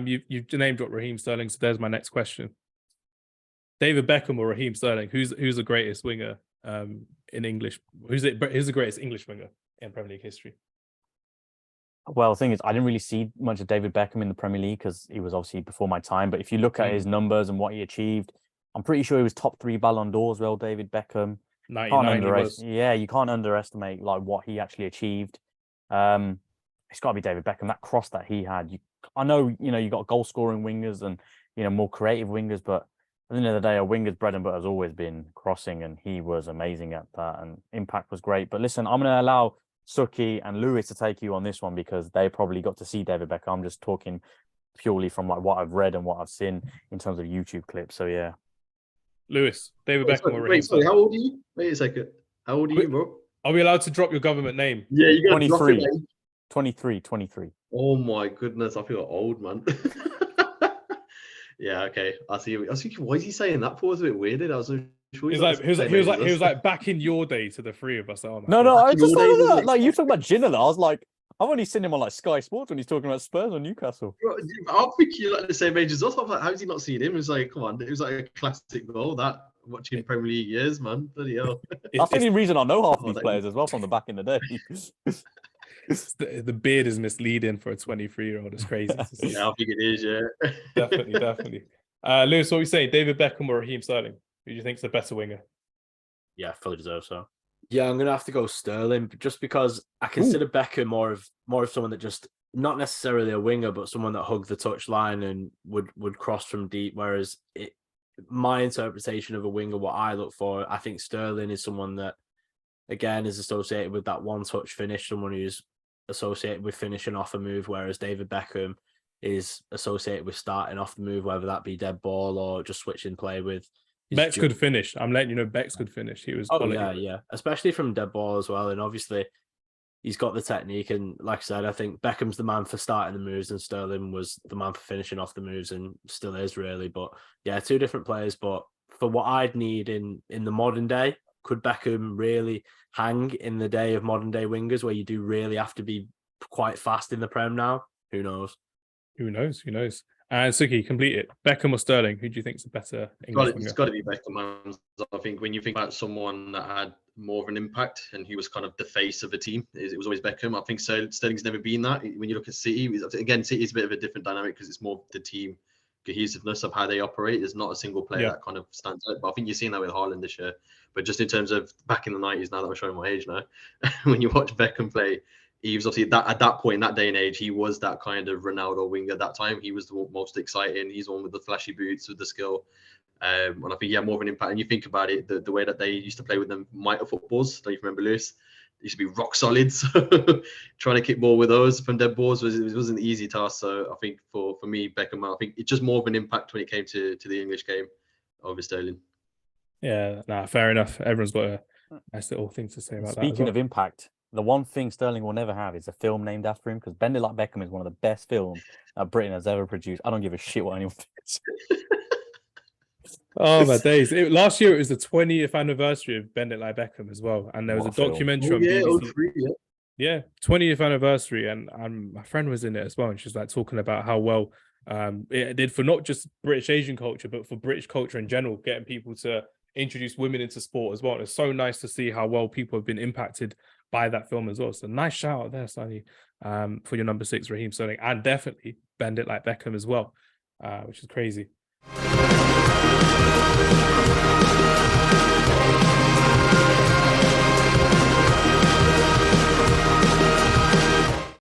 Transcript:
You've name dropped Raheem Sterling, so there's my next question. David Beckham or Raheem Sterling? Who's the greatest winger in English? Who's the greatest English winger in Premier League history? Well, the thing is, I didn't really see much of David Beckham in the Premier League because he was obviously before my time. But if you look at his numbers and what he achieved, I'm pretty sure he was top 3 Ballon d'Or as well, David Beckham. 99 Yeah, you can't underestimate like what he actually achieved. It's got to be David Beckham. That cross that he had. I know, you got goal scoring wingers and more creative wingers, but at the end of the day, a winger's bread and butter has always been crossing, and he was amazing at that, and impact was great. But listen, I'm going to allow Sukhi and Lewis to take you on this one because they probably got to see David Beckham. I'm just talking purely from like what I've read and what I've seen in terms of YouTube clips. So yeah, Lewis, David Beckham or Raheem Sterling? How old are you? Wait a second. How old are you, bro? Are we allowed to drop your government name? Yeah, you got 23. 23. Oh my goodness, I feel old, man. Yeah, okay. I see. I was thinking, why is he saying that for? It was a bit weird. I was sure he was like back in your day to the three of us. Oh, no, I just thought of that. Like you talking about Ginola, I was like, I've only seen him on like Sky Sports when he's talking about Spurs or Newcastle. I'm thinking you're like the same age as us. I'm like, how has he not seen him? It was like, come on, it was like a classic goal that watching Premier League years, man. Bloody hell. That's the only reason I know half these players as well from the back in the day. The beard is misleading for a 23-year-old. It's crazy. Yeah, I think it is. Yeah, definitely. Lewis, what are we saying? David Beckham or Raheem Sterling? Who do you think is the better winger? Yeah, fully deserves so. Yeah, I'm gonna have to go Sterling just because I consider Beckham more of someone that just not necessarily a winger, but someone that hugged the touchline and would cross from deep. Whereas my interpretation of a winger, what I look for, I think Sterling is someone that again is associated with that one-touch finish, someone who's associated with finishing off a move, whereas David Beckham is associated with starting off the move, whether that be dead ball or just switching play with. Bex could finish. I'm letting you know Bex could finish. He was yeah, especially from dead ball as well. And obviously he's got the technique. And like I said, I think Beckham's the man for starting the moves and Sterling was the man for finishing off the moves and still is really. But yeah, two different players. But for what I'd need in the modern day, could Beckham really hang in the day of modern day wingers where you do really have to be quite fast in the Prem now? Who knows? Who knows? And Sukhi, complete it. Beckham or Sterling? Who do you think is a better English winger? It's got to be Beckham. I think when you think about someone that had more of an impact and he was kind of the face of a team, it was always Beckham. I think Sterling's never been that. When you look at City, again, City is a bit of a different dynamic because it's more the team cohesiveness of how they operate. There's not a single player that kind of stands out. But I think you're seeing that with Haaland this year. But just in terms of back in the 90s, now that I'm showing my age now, when you watch Beckham play, he was obviously at that point, in that day and age, he was that kind of Ronaldo winger at that time. He was the most exciting. He's the one with the flashy boots, with the skill. And I think, more of an impact. And you think about it, the way that they used to play with them mitre footballs, don't you remember, Lewis? They used to be rock solid. So trying to kick ball with those from dead balls wasn't an easy task. So I think for me, Beckham, I think it's just more of an impact when it came to the English game over Sterling. Yeah, fair enough. Everyone's got a nice little thing to say about that. Speaking of impact, the one thing Sterling will never have is a film named after him because Bend It Like Beckham is one of the best films that Britain has ever produced. I don't give a shit what anyone thinks. Oh my days! Last year it was the 20th anniversary of Bend It Like Beckham as well, and there was a documentary on BBC. Yeah, 20th anniversary, and my friend was in it as well, and she was like talking about how well it did for not just British Asian culture, but for British culture in general, getting people to introduce women into sport as well. And it's so nice to see how well people have been impacted by that film as well. So nice shout out there, Sani, for your number 6, Raheem Sterling, and definitely Bend It Like Beckham as well, which is crazy.